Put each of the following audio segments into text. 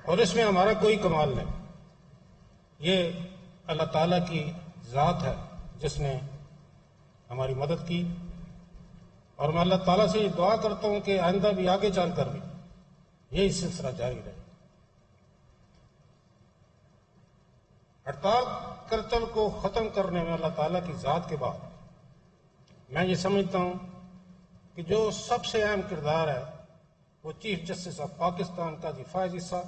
اور اس میں ہمارا کوئی کمال نہیں، یہ اللہ تعالیٰ کی ذات ہے جس نے ہماری مدد کی، اور میں اللہ تعالیٰ سے یہ دعا کرتا ہوں کہ آئندہ بھی آگے چل کر بھی یہی سلسلہ جاری رہے۔ ہڑتال کرتل کو ختم کرنے میں اللہ تعالیٰ کی ذات کے بعد میں یہ سمجھتا ہوں کہ جو سب سے اہم کردار ہے وہ چیف جسٹس آف پاکستان قاضی فائز عیسیٰ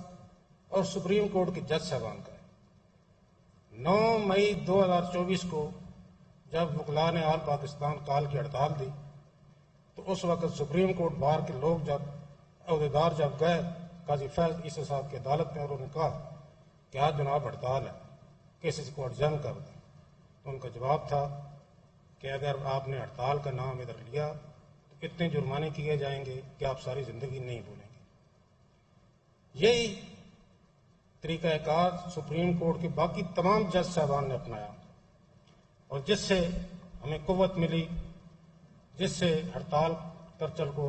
اور سپریم کورٹ کے جج صاحبان کا ہے۔ 9 مئی 2024 کو جب وکلاء نے آل پاکستان کال کی ہڑتال دی تو اس وقت سپریم کورٹ بار کے لوگ جب عہدیدار جب گئے قاضی فائز عیسیٰ صاحب کی عدالت میں اور انہوں نے کہا کہ آج جناب ہڑتال ہے، کیسز کو ایڈجرن کر دیں، تو ان کا جواب تھا کہ اگر آپ نے ہڑتال کا نام ادھر لیا تو اتنے جرمانے کیے جائیں گے کہ آپ ساری زندگی نہیں بھولیں گے۔ یہی طریقہ کار سپریم کورٹ کے باقی تمام جج صاحبان نے اپنایا اور جس سے ہمیں قوت ملی، جس سے ہڑتال کرچل کو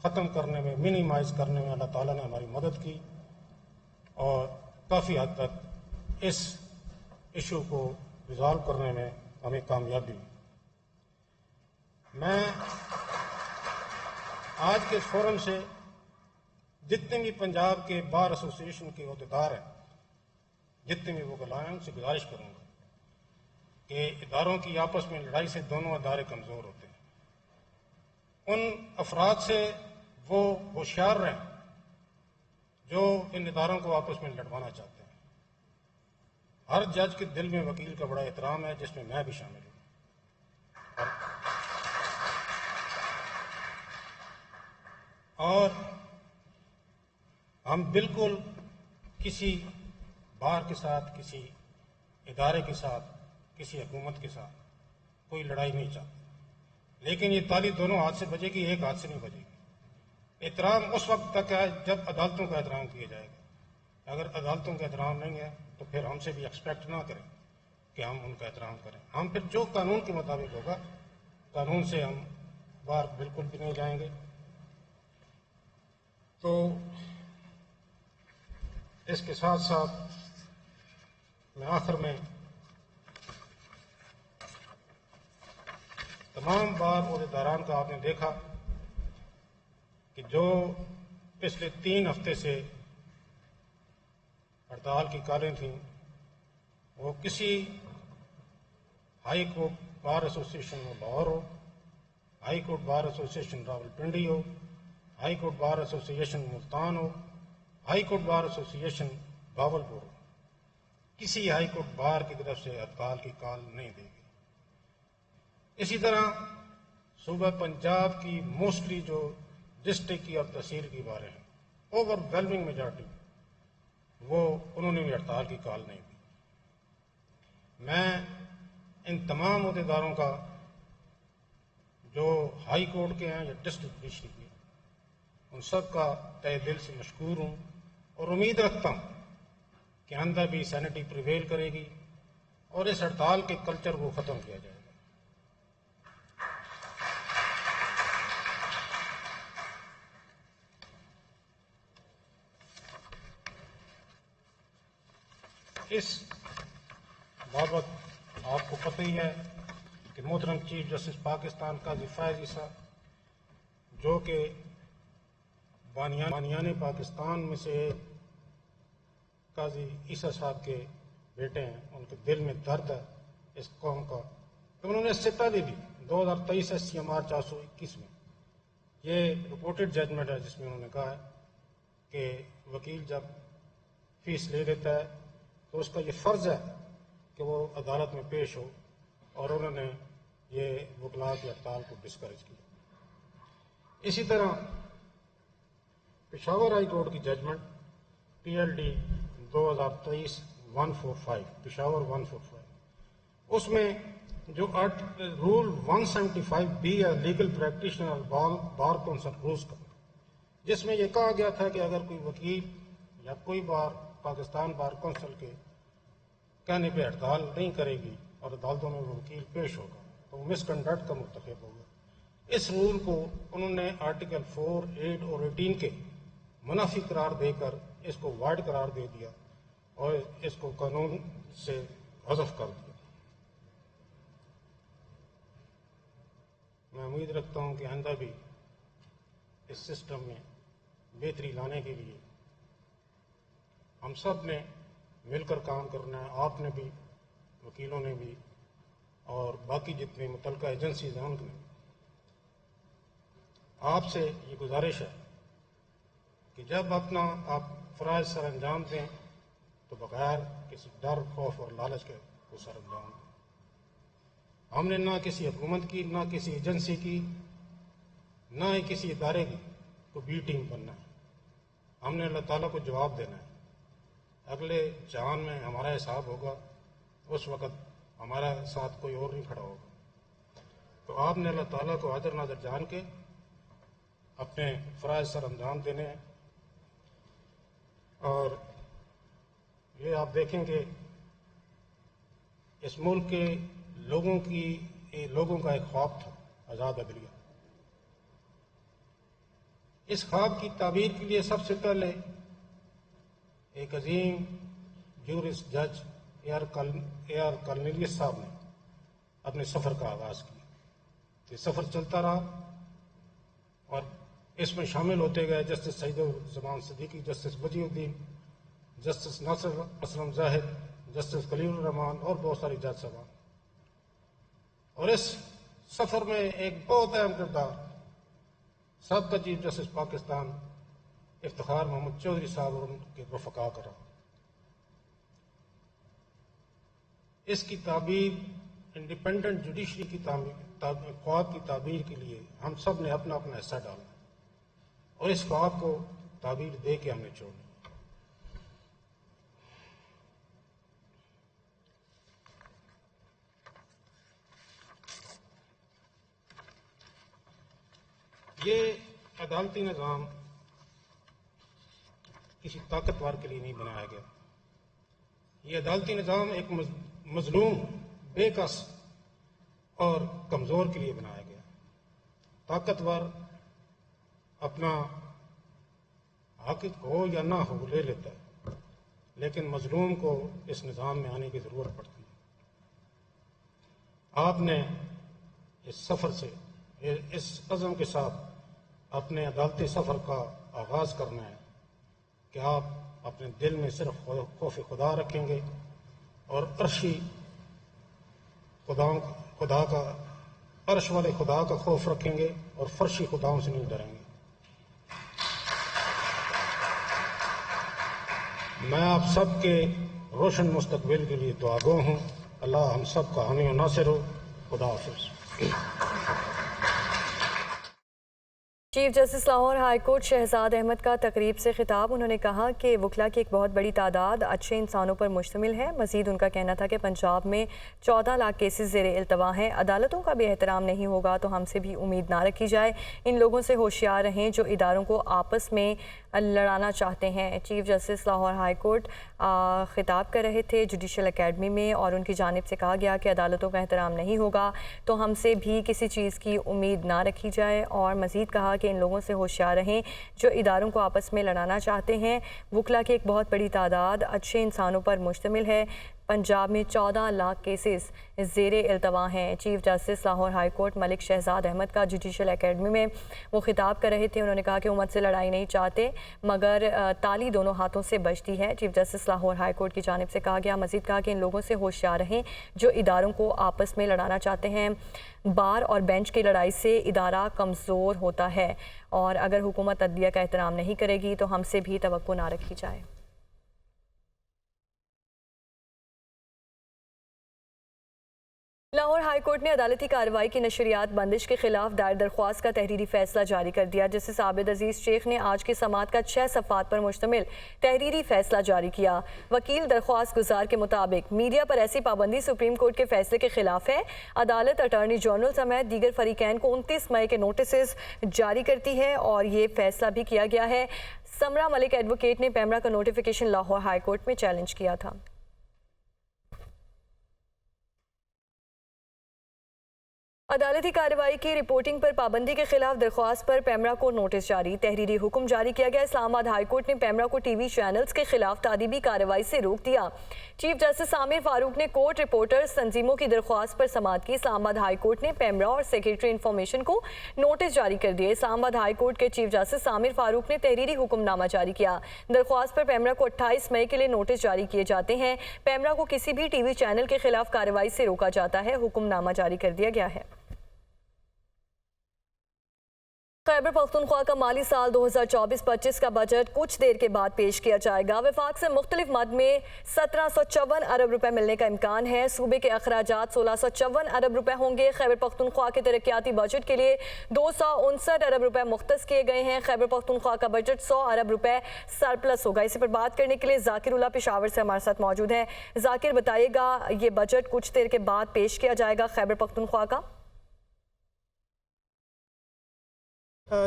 ختم کرنے میں، منیمائز کرنے میں اللہ تعالیٰ نے ہماری مدد کی اور کافی حد تک اس ایشو کو ریزالو کرنے میں ہمیں کامیابی ہوئی۔ میں آج کے فورم سے جتنے بھی پنجاب کے بار ایسوسی ایشن کے عہدیدار ہیں، جتنے بھی وکلاء ہیں، ان سے گزارش کروں گا کہ اداروں کی آپس میں لڑائی سے دونوں ادارے کمزور ہوتے ہیں۔ ان افراد سے وہ ہوشیار رہیں جو ان اداروں کو آپس میں لڑوانا چاہتے ہیں۔ ہر جج کے دل میں وکیل کا بڑا احترام ہے، جس میں میں بھی شامل ہوں، اور ہم بالکل کسی بار کے ساتھ، کسی ادارے کے ساتھ، کسی حکومت کے ساتھ کوئی لڑائی نہیں چاہتے، لیکن یہ تالی دونوں ہاتھ سے بجے گی، ایک ہاتھ سے نہیں بجے گی۔ احترام اس وقت تک ہے جب عدالتوں کا احترام کیا جائے گا۔ اگر عدالتوں کا احترام نہیں ہے تو پھر ہم سے بھی ایکسپیکٹ نہ کریں کہ ہم ان کا احترام کریں۔ ہم پھر جو قانون کے مطابق ہوگا، قانون سے ہم باہر بالکل بھی نہیں جائیں گے۔ تو اس کے ساتھ ساتھ میں آخر میں تمام بار عہدیداران کا آپ نے دیکھا کہ جو پچھلے 3 ہفتے سے ہڑتال کی کالیں تھیں، وہ کسی ہائی کورٹ بار ایسوسی ایشن لاہور ہو، ہائی کورٹ بار ایسوسی ایشن راولپنڈی ہو، ہائی کورٹ بار ایسوسی ایشن ملتان ہو، ہائی کورٹ بار ایسوسی ایشن بھاولپور ہو، کسی ہائی کورٹ بار کی طرف سے ہڑتال کی کال نہیں دی گئی۔ اسی طرح صوبہ پنجاب کی موسٹلی جو ڈسٹرکٹ کی اور تحصیل کی باریں ہیں، اوور ویلمنگ میجارٹی، وہ انہوں نے بھی ہڑتال کی کال نہیں دی۔ میں ان تمام عہدیداروں کا جو ہائی کورٹ کے ہیں یا ڈسٹرکٹ جوڈیشری کے، ان سب کا تہ دل سے مشکور ہوں اور امید رکھتا ہوں کہ آئندہ بھی سینٹی پریویل کرے گی اور اس ہڑتال کے کلچر کو ختم کیا جائے گا۔ اس بابت آپ کو پتہ ہی ہے کہ محترم چیف جسٹس پاکستان قاضی فائز عیسیٰ، جو کہ بانیان پاکستان میں سے قاضی عیسیٰ صاحب کے بیٹے ہیں، ان کے دل میں درد ہے اس قوم کا، کہ انہوں نے اس سے پہلے بھی 2023 SCMR 421 میں یہ رپورٹڈ ججمنٹ ہے جس میں انہوں نے کہا ہے کہ وکیل جب فیس لے لیتا ہے تو اس کا یہ فرض ہے کہ وہ عدالت میں پیش ہو، اور انہوں نے یہ وکلاء کی ہڑتال کو ڈسکریج کیا۔ اسی طرح پشاور ہائی کورٹ کی ججمنٹ PLD 2023-145 پشاور 145، اس میں جو رول 175B ہے لیگل پریکٹیشنر اور بار کونسل رولز کا، جس میں یہ کہا گیا تھا کہ اگر کوئی وکیل یا کوئی بار پاکستان بار کونسل کے کہنے پہ ہڑتال نہیں کرے گی اور عدالتوں میں وہ وکیل پیش ہوگا تو وہ مس کنڈکٹ کا مرتکب ہوگا۔ اس رول کو انہوں نے آرٹیکل 4, 8 اور 18 کے منافی قرار دے کر اس کو وائڈ قرار دے دیا اور اس کو قانون سے حذف کر دیا۔ میں امید رکھتا ہوں کہ آئندہ بھی اس سسٹم میں بہتری لانے کے لیے ہم سب نے مل کر کام کرنا ہے، آپ نے بھی، وکیلوں نے بھی، اور باقی جتنے متعلقہ ایجنسیز ہیں ان نے۔ آپ سے یہ گزارش ہے کہ جب اپنا آپ فرائض سر انجام دیں تو بغیر کسی ڈر، خوف اور لالچ کے وہ سر انجام دیں۔ ہم نے نہ کسی حکومت کی، نہ کسی ایجنسی کی، نہ ہی کسی ادارے کی کو بی ٹیم بننا ہے۔ ہم نے اللہ تعالیٰ کو جواب دینا ہے۔ اگلے جہان میں ہمارا حساب ہوگا، اس وقت ہمارا ساتھ کوئی اور نہیں کھڑا ہوگا۔ تو آپ نے اللہ تعالیٰ کو حاضر ناظر جان کے اپنے فرائض سر انجام دینے ہیں۔ اور یہ آپ دیکھیں کہ اس ملک کے لوگوں کا ایک خواب تھا، آزاد عدلیہ۔ اس خواب کی تعبیر کے لیے سب سے پہلے ایک عظیم جورس جج اے آر کارنیلیس صاحب نے اپنے سفر کا آغاز کیا۔ یہ سفر چلتا رہا اور اس میں شامل ہوتے گئے جسٹس سعید الزمان صدیقی، جسٹس بدیع الدین، جسٹس ناصر اسلم زاہد، جسٹس خلیل الرحمان اور بہت سارے جج صاحبان۔ اور اس سفر میں ایک بہت اہم کردار سابقہ چیف جسٹس پاکستان افتخار محمد چودھری صاحب اور ان کے رفقا کا رہا۔ اس کی تعبیر، انڈیپینڈنٹ جوڈیشری کی خواب کی تعبیر کے لیے ہم سب نے اپنا اپنا حصہ ڈالا اور اس خواب کو تعبیر دے کے ہم نے چھوڑنا۔ یہ عدالتی نظام کسی طاقتور کے لیے نہیں بنایا گیا۔ یہ عدالتی نظام ایک مظلوم، بے کس اور کمزور کے لیے بنایا گیا۔ طاقتور اپنا حق ہو یا نہ ہو لے لیتا ہے، لیکن مظلوم کو اس نظام میں آنے کی ضرورت پڑتی ہے۔ آپ نے اس سفر سے، اس عزم کے ساتھ اپنے عدالتی سفر کا آغاز کرنا ہے کہ آپ اپنے دل میں صرف خوف خدا رکھیں گے اور عرش والے خدا کا خوف رکھیں گے اور فرشی خداؤں سے نہیں ڈریں گے۔ میں آپ سب کے روشن مستقبل کے لیے دعا گو ہوں۔ اللہ ہم سب کا حامی و ناصر ہو۔ خدا حافظ۔ Chief justice Lahore high court Shahzad Ahmad کا تقریب سے خطاب۔ انہوں نے کہا کہ وکلا کی ایک بہت بڑی تعداد اچھے انسانوں پر مشتمل ہے۔ مزید ان کا کہنا تھا کہ پنجاب میں 14 لاکھ کیسز زیر التوا ہیں۔ عدالتوں کا بھی احترام نہیں ہوگا تو ہم سے بھی امید نہ رکھی جائے۔ ان لوگوں سے ہوشیار رہیں جو اداروں کو آپس میں لڑانا چاہتے ہیں۔ Chief justice Lahore high court خطاب کر رہے تھے جوڈیشل اکیڈمی میں، اور ان کی جانب سے کہا گیا کہ عدالتوں کا احترام نہیں ہوگا تو ہم سے بھی کسی چیز کی امید نہ رکھی جائے، اور مزید کہا کہ ان لوگوں سے ہوشیار رہیں جو اداروں کو آپس میں لڑانا چاہتے ہیں۔ وکلا کی ایک بہت بڑی تعداد اچھے انسانوں پر مشتمل ہے۔ پنجاب میں 14 لاکھ کیسز زیر التوا ہیں۔ Chief justice Lahore high court Malik Shahzad Ahmad کا جوڈیشل اکیڈمی میں وہ خطاب کر رہے تھے۔ انہوں نے کہا کہ امت سے لڑائی نہیں چاہتے مگر تالی دونوں ہاتھوں سے بجتی ہے۔ Chief justice Lahore high court کی جانب سے کہا گیا، مزید کہا کہ ان لوگوں سے ہوشیار رہیں جو اداروں کو آپس میں لڑانا چاہتے ہیں۔ بار اور بینچ کی لڑائی سے ادارہ کمزور ہوتا ہے، اور اگر حکومت عدلیہ کا احترام نہیں کرے گی تو ہم سے بھی توقع نہ رکھی جائے۔ لاہور ہائی کورٹ نے عدالتی کارروائی کی نشریات بندش کے خلاف دائر درخواست کا تحریری فیصلہ جاری کر دیا۔ جسٹس عابد عزیز شیخ نے آج کی سماعت کا 6 صفحات پر مشتمل تحریری فیصلہ جاری کیا۔ وکیل درخواست گزار کے مطابق میڈیا پر ایسی پابندی سپریم کورٹ کے فیصلے کے خلاف ہے۔ عدالت اٹارنی جنرل سمیت دیگر فریقین کو 29 مئی کے نوٹسز جاری کرتی ہے، اور یہ فیصلہ بھی کیا گیا ہے۔ سمرا ملک ایڈوکیٹ نے پیمرا کا نوٹیفیکیشن لاہور ہائی کورٹ میں چیلنج کیا تھا۔ عدالتی کارروائی کی رپورٹنگ پر پابندی کے خلاف درخواست پر پیمرا کو نوٹس جاری، تحریری حکم جاری کیا گیا۔ اسلام آباد ہائی کورٹ نے پیمرا کو ٹی وی چینلز کے خلاف تعدیبی کارروائی سے روک دیا۔ چیف جسٹس عامر فاروق نے کورٹ رپورٹرز تنظیموں کی درخواست پر سماعت کی۔ اسلام آباد ہائی کورٹ نے پیمرا اور سیکریٹری انفارمیشن کو نوٹس جاری کر دیے۔ اسلام آباد ہائی کورٹ کے چیف جسٹس عامر فاروق نے تحریری حکم نامہ جاری کیا۔ درخواست پر پیمرا کو 28 مئی کے لیے نوٹس جاری کیے جاتے ہیں۔ پیمرا کو کسی بھی ٹی وی چینل کے خلاف کارروائی سے روکا جاتا ہے۔ حکم نامہ جاری کر دیا گیا ہے۔ خیبر پختونخوا کا مالی سال 2024-25 کا بجٹ کچھ دیر کے بعد پیش کیا جائے گا۔ وفاق سے مختلف مد میں 1754 ارب روپے ملنے کا امکان ہے۔ صوبے کے اخراجات 1654 ارب روپے ہوں گے۔ خیبر پختونخوا کے ترقیاتی بجٹ کے لیے 259 ارب روپے مختص کیے گئے ہیں۔ خیبر پختونخوا کا بجٹ 100 ارب روپے سرپلس ہوگا۔ اسی پر بات کرنے کے لیے ذاکر اللہ پشاور سے ہمارے ساتھ موجود ہیں۔ ذاکر بتائیے گا، یہ بجٹ کچھ دیر کے بعد پیش کیا جائے گا خیبر پختونخوا کا؟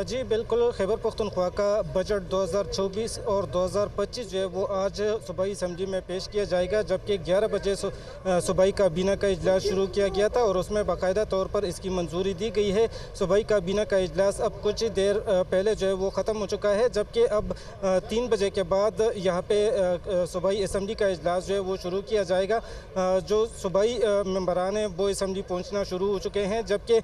جی بالکل، خیبر پختونخوا کا بجٹ 2024 اور 2025 جو ہے وہ آج صوبائی اسمبلی میں پیش کیا جائے گا، جبکہ 11 بجے صوبائی کابینہ کا اجلاس شروع کیا گیا تھا اور اس میں باقاعدہ طور پر اس کی منظوری دی گئی ہے۔ صوبائی کابینہ کا اجلاس اب کچھ دیر پہلے جو ہے وہ ختم ہو چکا ہے، جبکہ اب 3 بجے کے بعد یہاں پہ صوبائی اسمبلی کا اجلاس جو ہے وہ شروع کیا جائے گا۔ جو صوبائی ممبران ہیں وہ اسمبلی پہنچنا شروع ہو چکے ہیں، جبکہ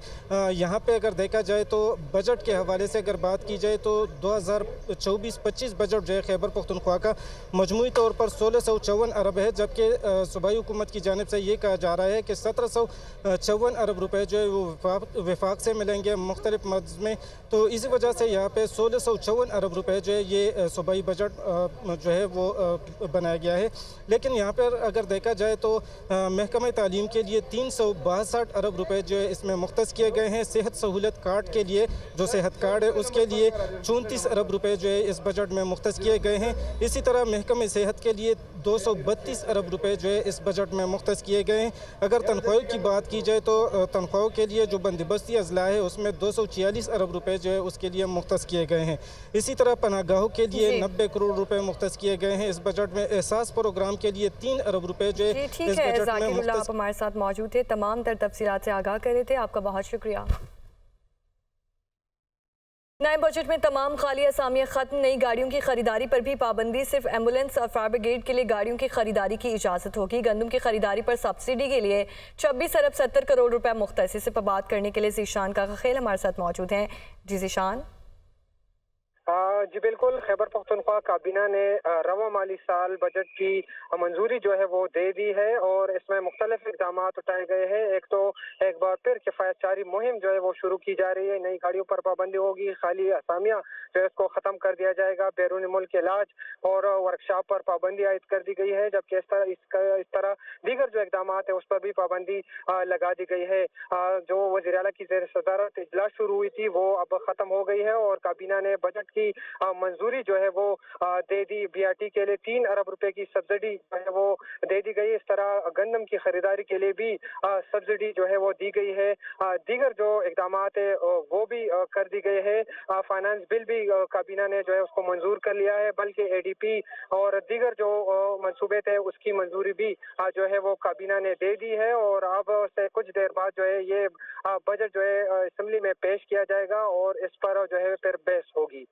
یہاں پہ اگر دیکھا جائے تو بجٹ کے حوالے سے اگر بات کی جائے تو 2024-25 بجٹ جو ہے خیبر پختونخوا کا مجموعی طور پر 1654 ارب ہے، جبکہ صوبائی حکومت کی جانب سے یہ کہا جا رہا ہے کہ 1754 ارب روپے جو ہے وہ وفاق سے ملیں گے مختلف مدز میں، تو اسی وجہ سے یہاں پہ 1654 ارب روپے جو ہے یہ صوبائی بجٹ جو ہے وہ بنایا گیا ہے۔ لیکن یہاں پر اگر دیکھا جائے تو محکمہ تعلیم کے لیے 362 ارب روپے جو ہے اس میں مختص کیے گئے ہیں۔ صحت سہولت کارڈ کے لیے، جو صحت کارڈ ہے اس کے لیے 34 ارب روپے جو ہے اس بجٹ میں مختص کیے گئے ہیں۔ اسی طرح محکمہ صحت کے لیے 232 ارب روپے جو ہے اس بجٹ میں مختص کیے گئے ہیں۔ اگر تنخواہوں کی بات کی جائے تو تنخواہوں کے لیے جو بندوبستی اضلاع ہے اس میں 246 ارب روپے جو ہے اس کے لیے مختص کیے گئے ہیں۔ اسی طرح پناہ گاہوں کے لیے 90 کروڑ روپے مختص کیے گئے ہیں اس بجٹ میں۔ احساس پروگرام کے لیے 3 ارب روپے جو ہے اس بجٹ میں ذاکر اللہ مختص۔ آپ ہمارے ساتھ موجود تھے، تمام تر تفصیلات سے آگاہ کر رہے تھے، آپ کا بہت شکریہ۔ نئے بجٹ میں تمام خالی اسامیاں ختم، نئی گاڑیوں کی خریداری پر بھی پابندی، صرف ایمبولینس اور فائر بریگیڈ کے لیے گاڑیوں کی خریداری کی اجازت ہوگی۔ گندم کی خریداری پر سبسڈی کے لیے 26 ارب 70 کروڑ روپے مختص۔ اس پر بات کرنے کے لیے ذیشان کا خیل ہمارے ساتھ موجود ہیں۔ جی ذیشان۔ جی بالکل، خیبر پختونخوا کابینہ نے رواں مالی سال بجٹ کی منظوری جو ہے وہ دے دی ہے اور اس میں مختلف اقدامات اٹھائے گئے ہیں۔ ایک تو ایک بار پھر کفایت چاری مہم جو ہے وہ شروع کی جا رہی ہے، نئی گاڑیوں پر پابندی ہوگی، خالی اسامیاں جو ہے اس کو ختم کر دیا جائے گا، بیرون ملک علاج اور ورکشاپ پر پابندی عائد کر دی گئی ہے، جبکہ اس طرح دیگر جو اقدامات ہیں اس پر بھی پابندی لگا دی گئی ہے۔ جو وزیر اعلیٰ کی زیر صدارت اجلاس شروع ہوئی تھی وہ اب ختم ہو گئی ہے اور کابینہ نے بجٹ کی منظوری جو ہے وہ دے دی۔ بی آر ٹی کے لیے 3 ارب روپے کی سبسڈی جو ہے وہ دے دی گئی۔ اس طرح گندم کی خریداری کے لیے بھی سبسڈی جو ہے وہ دی گئی ہے۔ دیگر جو اقدامات ہیں وہ بھی کر دی گئے ہیں۔ فائنانس بل بھی کابینہ نے جو ہے اس کو منظور کر لیا ہے، بلکہ اے ڈی پی اور دیگر جو منصوبے تھے اس کی منظوری بھی جو ہے وہ کابینہ نے دے دی ہے اور اب سے کچھ دیر بعد جو ہے یہ بجٹ جو ہے اسمبلی میں پیش کیا جائے گا اور اس پر جو ہے پھر بحث ہوگی۔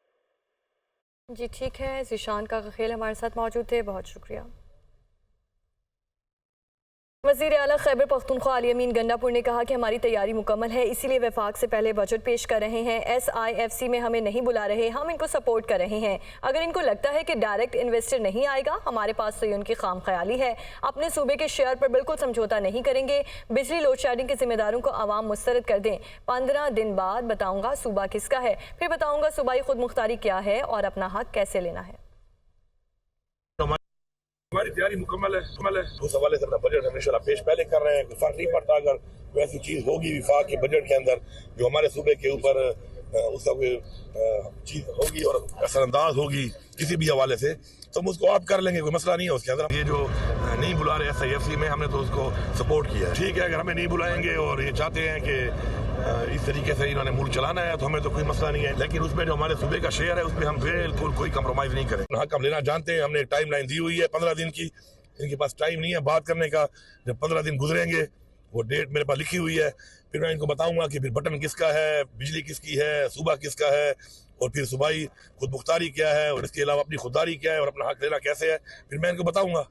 جی ٹھیک ہے، ذیشان کا خیل ہمارے ساتھ موجود تھے، بہت شکریہ۔ وزیر اعلیٰ خیبر پختونخوا علی امین گنڈا پور نے کہا کہ ہماری تیاری مکمل ہے، اسی لیے وفاق سے پہلے بجٹ پیش کر رہے ہیں۔ ایس آئی ایف سی میں ہمیں نہیں بلا رہے، ہم ان کو سپورٹ کر رہے ہیں۔ اگر ان کو لگتا ہے کہ ڈائریکٹ انویسٹر نہیں آئے گا، ہمارے پاس تو یہ ان کی خام خیالی ہے۔ اپنے صوبے کے شیئر پر بالکل سمجھوتا نہیں کریں گے۔ بجلی لوڈ شیڈنگ کے ذمہ داروں کو عوام مسترد کر دیں۔ 15 دن بعد بتاؤں گا صوبہ کس کا ہے، پھر بتاؤں گا صوبائی خود مختاری کیا ہے اور اپنا حق کیسے لینا ہے۔ ہماری تیاری مکمل ہے۔ اس حوالے سے اپنا بجٹ ہم انشاءاللہ پیش پہلے کر رہے ہیں، کوئی فرق نہیں پڑتا اگر کوئی ایسی چیز ہوگی وفاق کے بجٹ کے اندر جو ہمارے صوبے کے اوپر اس کا کوئی چیز ہوگی اور اثر انداز ہوگی کسی بھی حوالے سے تو ہم اس کو آپ کر لیں گے، کوئی مسئلہ نہیں ہے اس کے اندر۔ یہ جو نہیں بلا رہے ایس آئی ایف سی میں، ہم نے تو اس کو سپورٹ کیا ہے۔ ٹھیک ہے، اگر ہمیں نہیں بلائیں گے اور یہ چاہتے ہیں کہ اس طریقے سے انہوں نے ملک چلانا ہے تو ہمیں تو کوئی مسئلہ نہیں ہے، لیکن اس میں جو ہمارے صوبے کا شیئر ہے اس میں ہم بالکل کوئی کمپرومائز نہیں کریں۔ حق ہم لینا جانتے ہیں، ہم نے ٹائم لائن دی ہوئی ہے 15 دن کی، ان کے پاس ٹائم نہیں ہے بات کرنے کا۔ جب 15 دن گزریں گے، وہ ڈیٹ میرے پاس لکھی ہوئی ہے، پھر میں ان کو بتاؤں گا کہ پھر بٹن کس کا ہے, بجلی کس کی ہے, صوبہ کس کا ہے, اور پھر صوبائی خود مختاری کیا ہے, اور اس کے علاوہ اپنی خودداری کیا ہے, اور اپنا حق لینا کیسے ہے, پھر میں ان کو بتاؤں گا.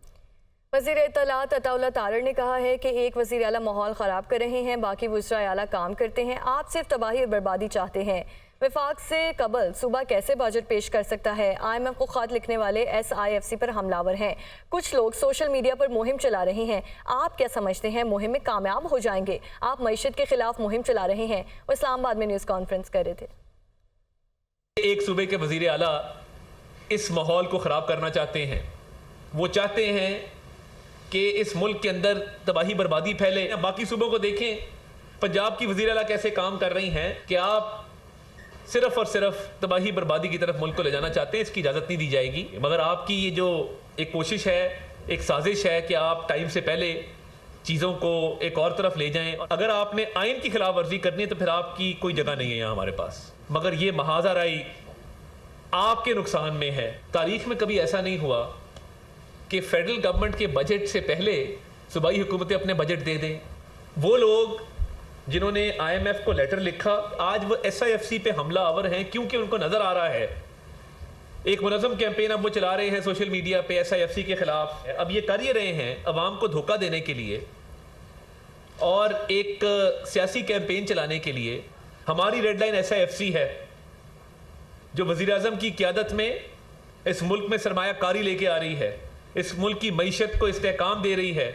وزیر اطلاعات عطا اللہ تارڑ نے کہا ہے کہ ایک وزیر اعلیٰ ماحول خراب کر رہے ہیں, باقی وزراء اعلیٰ کام کرتے ہیں, آپ صرف تباہی اور بربادی چاہتے ہیں. وفاق سے قبل صوبہ کیسے بجٹ پیش کر سکتا ہے؟ IMF کو خط لکھنے والے SIFC پر حملہ آور ہیں. کچھ لوگ سوشل میڈیا پر مہم چلا رہے ہیں. آپ کیا سمجھتے ہیں مہم میں کامیاب ہو جائیں گے؟ آپ معیشت کے خلاف مہم چلا رہے ہیں. وہ اسلام آباد میں نیوز کانفرنس کر رہے تھے. ایک صوبے کے وزیر اعلیٰ اس ماحول کو خراب کرنا چاہتے ہیں. وہ چاہتے ہیں کہ اس ملک کے اندر تباہی بربادی پھیلے. باقی صوبوں کو دیکھیں, پنجاب کی وزیر اعلیٰ کیسے کام کر رہی ہیں کہ آپ صرف اور صرف تباہی بربادی کی طرف ملک کو لے جانا چاہتے ہیں. اس کی اجازت نہیں دی جائے گی. مگر آپ کی یہ جو ایک کوشش ہے, ایک سازش ہے کہ آپ ٹائم سے پہلے چیزوں کو ایک اور طرف لے جائیں. اگر آپ نے آئین کی خلاف ورزی کرنی ہے تو پھر آپ کی کوئی جگہ نہیں ہے یہاں ہمارے پاس. مگر یہ محاذ آرائی آپ کے نقصان میں ہے. تاریخ میں کبھی ایسا نہیں ہوا کہ فیڈرل گورنمنٹ کے بجٹ سے پہلے صوبائی حکومتیں اپنے بجٹ دے دیں. وہ لوگ جنہوں نے IMF کو لیٹر لکھا آج وہ SIFC پہ حملہ آور ہیں کیونکہ ان کو نظر آ رہا ہے ایک منظم کیمپین اب وہ چلا رہے ہیں سوشل میڈیا پہ SIFC کے خلاف. اب یہ کر ہی رہے ہیں عوام کو دھوکہ دینے کے لیے اور ایک سیاسی کیمپین چلانے کے لیے. ہماری ریڈ لائن SIFC ہے جو وزیر اعظم کی قیادت میں اس ملک میں سرمایہ کاری لے کے آ رہی ہے, اس ملک کی معیشت کو استحکام دے رہی ہے.